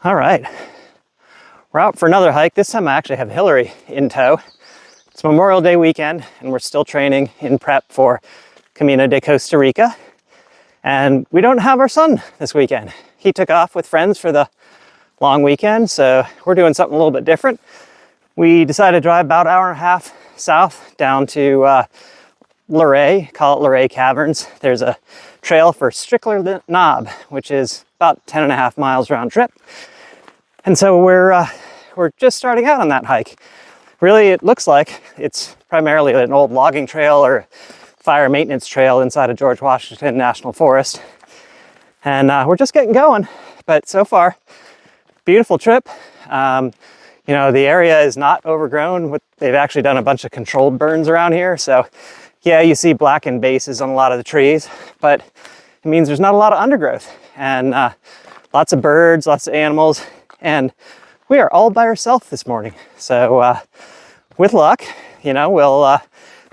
All right, we're out for another hike. This time I actually have Hillary in tow. It's Memorial Day weekend and we're still training in prep for Camino de Costa Rica. And we don't have our son this weekend. He took off with friends for the long weekend, so we're doing something a little bit different. We decided to drive about an hour and a half south down to Luray, call it Luray Caverns. There's a trail for Strickler Knob, which is about 10.5 miles round trip. And so we're just starting out on that hike. Really, it looks like it's primarily an old logging trail or fire maintenance trail inside of George Washington National Forest. And we're just getting going, but so far, beautiful trip. You know, the area is not overgrown. They've actually done a bunch of controlled burns around here. So yeah, you see blackened bases on a lot of the trees, but it means there's not a lot of undergrowth and lots of birds, lots of animals. And we are all by ourselves this morning. So with luck, you know, we'll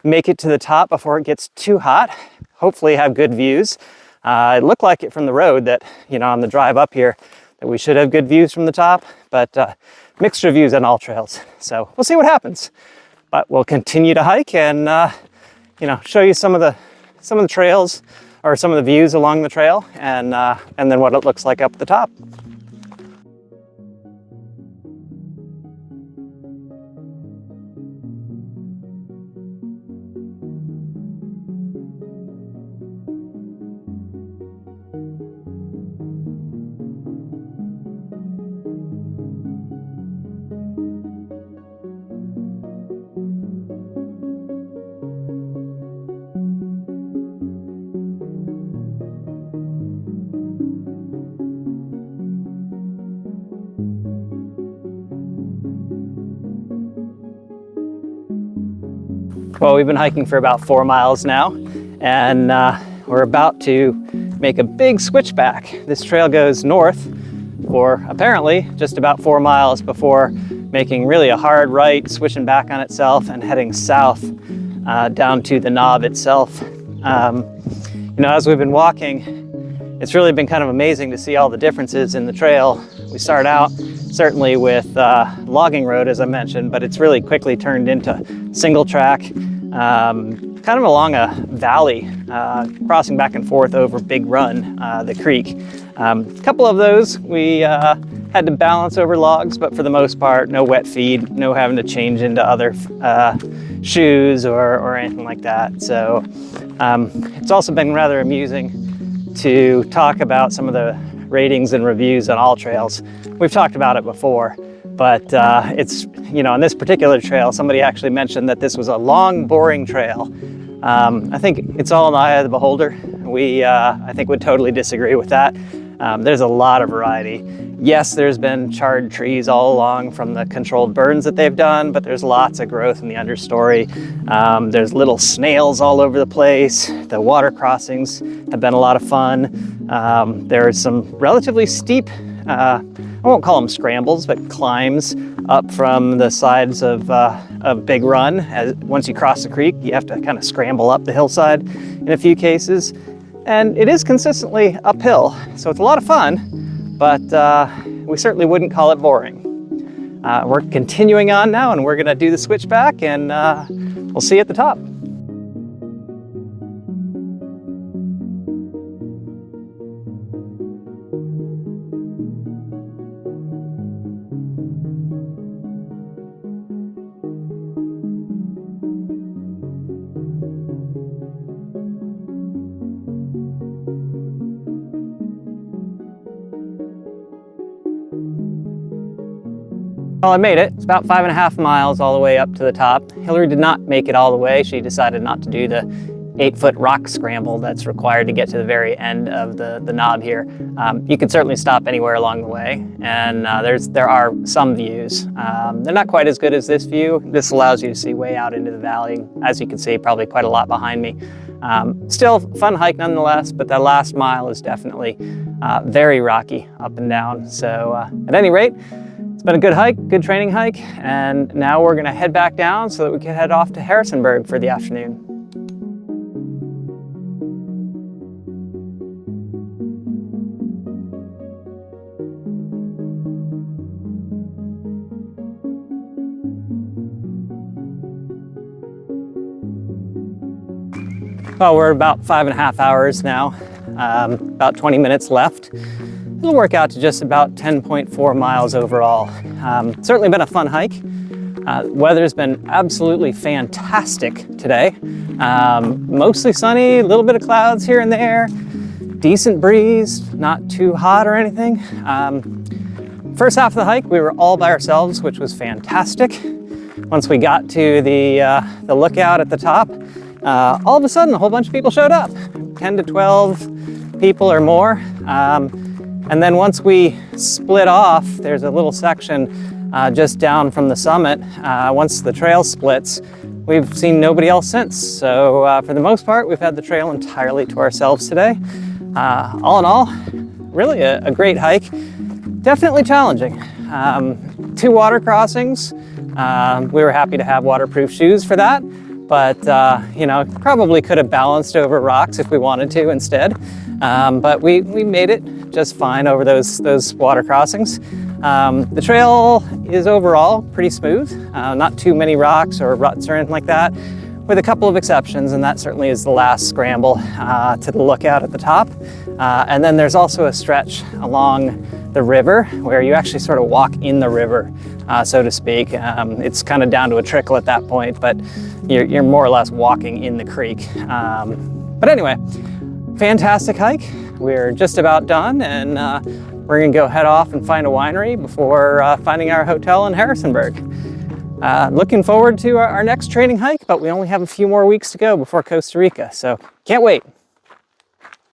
make it to the top before it gets too hot. Hopefully have good views. It looked like it from the road that, you know, on the drive up here, that we should have good views from the top, but mixed reviews on all trails. So we'll see what happens. But we'll continue to hike and, you know, show you some of the trails or some of the views along the trail and then what it looks like up at the top. Well, we've been hiking for about 4 miles now, and we're about to make a big switchback. This trail goes north for apparently just about 4 miles before making really a hard right, switching back on itself and heading south down to the knob itself. You know, as we've been walking, it's really been kind of amazing to see all the differences in the trail. We start out certainly with logging road, as I mentioned, but it's really quickly turned into single track, kind of along a valley, crossing back and forth over Big Run, the creek. A couple of those we had to balance over logs, but for the most part, no wet feed, no having to change into other shoes or anything like that. So it's also been rather amusing to talk about some of the ratings and reviews on all trails. We've talked about it before, but it's, you know, on this particular trail, somebody actually mentioned that this was a long, boring trail. I think it's all in the eye of the beholder. We, I think, would totally disagree with that. There's a lot of variety. Yes, there's been charred trees all along from the controlled burns that they've done, but there's lots of growth in the understory. There's little snails all over the place. The water crossings have been a lot of fun. There's some relatively steep, I won't call them scrambles, but climbs up from the sides of Big Run. Once you cross the creek, you have to kind of scramble up the hillside in a few cases. And it is consistently uphill, so it's a lot of fun, but we certainly wouldn't call it boring. We're continuing on now, and we're gonna do the switchback, and we'll see you at the top. Well, I made it. It's about 5.5 miles all the way up to the top. Hillary did not make it all the way. She decided not to do the 8-foot rock scramble that's required to get to the very end of the knob here. You can certainly stop anywhere along the way, and there are some views. They're not quite as good as this view. This allows you to see way out into the valley. As you can see, probably quite a lot behind me. Still fun hike nonetheless, but that last mile is definitely very rocky up and down. So at any rate, it's been a good hike, good training hike, and now we're gonna head back down so that we can head off to Harrisonburg for the afternoon. Well, we're about 5.5 hours now, about 20 minutes left. It'll work out to just about 10.4 miles overall. Certainly been a fun hike. Weather's been absolutely fantastic today. Mostly sunny, a little bit of clouds here and there, decent breeze, not too hot or anything. First half of the hike, we were all by ourselves, which was fantastic. Once we got to the lookout at the top, all of a sudden a whole bunch of people showed up, 10 to 12 people or more. And then once we split off, there's a little section just down from the summit. Once the trail splits, we've seen nobody else since. So for the most part, we've had the trail entirely to ourselves today. All in all, really a great hike. Definitely challenging. 2 water crossings. We were happy to have waterproof shoes for that, but you know, probably could have balanced over rocks if we wanted to instead. But we made it just fine over those water crossings. The trail is overall pretty smooth, not too many rocks or ruts or anything like that, with a couple of exceptions, and that certainly is the last scramble to the lookout at the top. And then there's also a stretch along the river where you actually sort of walk in the river, so to speak. It's kind of down to a trickle at that point, but you're more or less walking in the creek. But anyway, fantastic hike. We're just about done, and we're gonna go head off and find a winery before finding our hotel in Harrisonburg. Looking forward to our next training hike, but we only have a few more weeks to go before Costa Rica, so can't wait.